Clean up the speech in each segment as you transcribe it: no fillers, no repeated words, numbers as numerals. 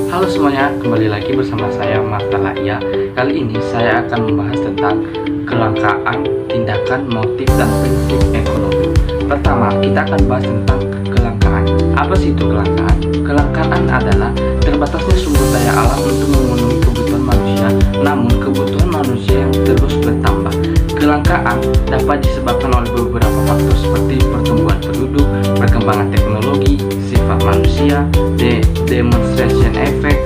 Halo semuanya, kembali lagi bersama saya Marta Laya. Kali ini saya akan membahas tentang kelangkaan, tindakan, motif, dan prinsip ekonomi. Pertama, kita akan bahas tentang kelangkaan. Apa sih itu kelangkaan? Kelangkaan adalah terbatasnya sumber daya alam untuk memenuhi kebutuhan manusia, namun kebutuhan manusia yang terus bertambah. Kelangkaan dapat disebabkan oleh beberapa faktor seperti pertumbuhan penduduk, perkembangan teknologi, sifat manusia, demonstration effect,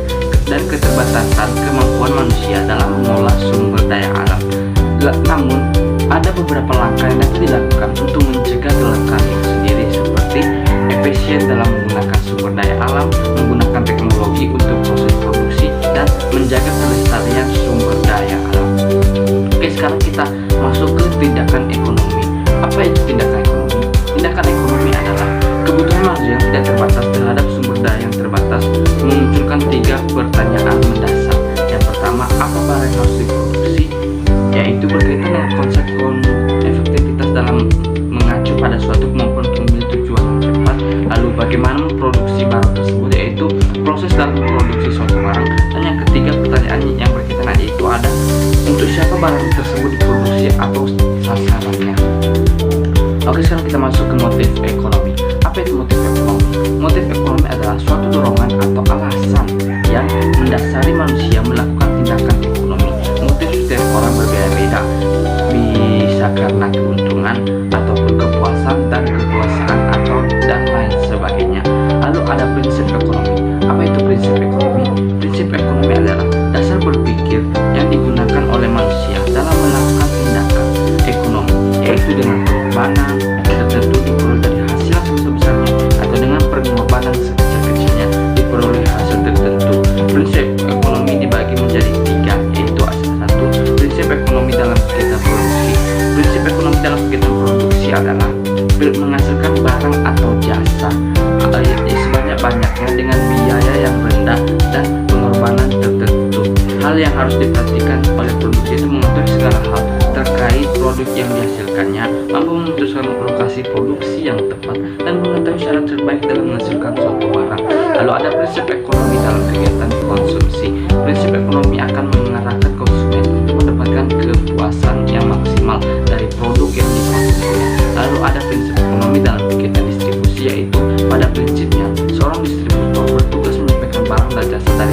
dan keterbatasan kemampuan manusia dalam mengolah sumber daya alam. Namun, ada beberapa langkah yang dapat dilakukan untuk mencegah kelangkaan itu sendiri, seperti efisien dalam menggunakan sumber daya alam, menggunakan teknologi untuk proses produksi, dan menjaga kelestarian sumber daya alam. Oke, sekarang kita masuk ke tindakan ekonomi. Apa itu tindakan ekonomi? Tindakan ekonomi adalah kebutuhan manusia yang tidak terbatas terhadap sumber daya yang terbatas, memunculkan 3 pertanyaan mendasar. Yang pertama, apa barang yang harus diproduksi? Yaitu berkaitan dengan konsep efektivitas dalam mengacu pada suatu kemampuan pemilih tujuan yang cepat. Lalu bagaimana memproduksi barang tersebut, yaitu proses dalam memproduksi suatu barang. Dan yang ketiga, pertanyaan yang berkaitan yaitu ada untuk siapa barang tersebut diproduksi atau sasarannya. Oke, sekarang kita masuk ke motif ekonomi. Apa itu motif ekonomi? Motif ekonomi adalah suatu dorongan atau alasan yang mendasari manusia melakukan tindakan ekonomi. Motif setiap orang berbeda-beda, bisa karena keuntungan ataupun kepuasan dan kekuasaan atau dan lain sebagainya. Lalu ada prinsip ekonomi. Apa itu prinsip ekonomi? Prinsip ekonomi adalah dasar berpikir yang digunakan oleh manusia dalam melakukan tindakan ekonomi, yaitu dengan pengorbanan tertentu diperoleh dari hasil yang sebesar-besarnya atau dengan pengorbanan sekecil-kecilnya diperoleh hasil tertentu. Prinsip ekonomi dibagi menjadi 3, yaitu satu, prinsip ekonomi dalam kegiatan produksi. Prinsip ekonomi dalam kegiatan produksi adalah menghasilkan barang atau jasa sebanyak-banyaknya dengan biaya yang rendah dan pengorbanan tertentu. Hal yang harus diperhatikan oleh produksi itu mengetahui segala hal terkait produk yang dihasilkannya, mampu memutuskan lokasi produksi yang tepat, dan mengetahui cara terbaik dalam menghasilkan suatu barang. Lalu ada prinsip ekonomi dalam kegiatan konsumsi. Prinsip ekonomi akan mengarahkan konsumen untuk mendapatkan kepuasan yang maksimal dari produk yang dikonsumsinya. Lalu ada prinsip ekonomi dalam kegiatan distribusi, yaitu pada prinsipnya seorang distributor bertugas menyampaikan barang dan jasa dari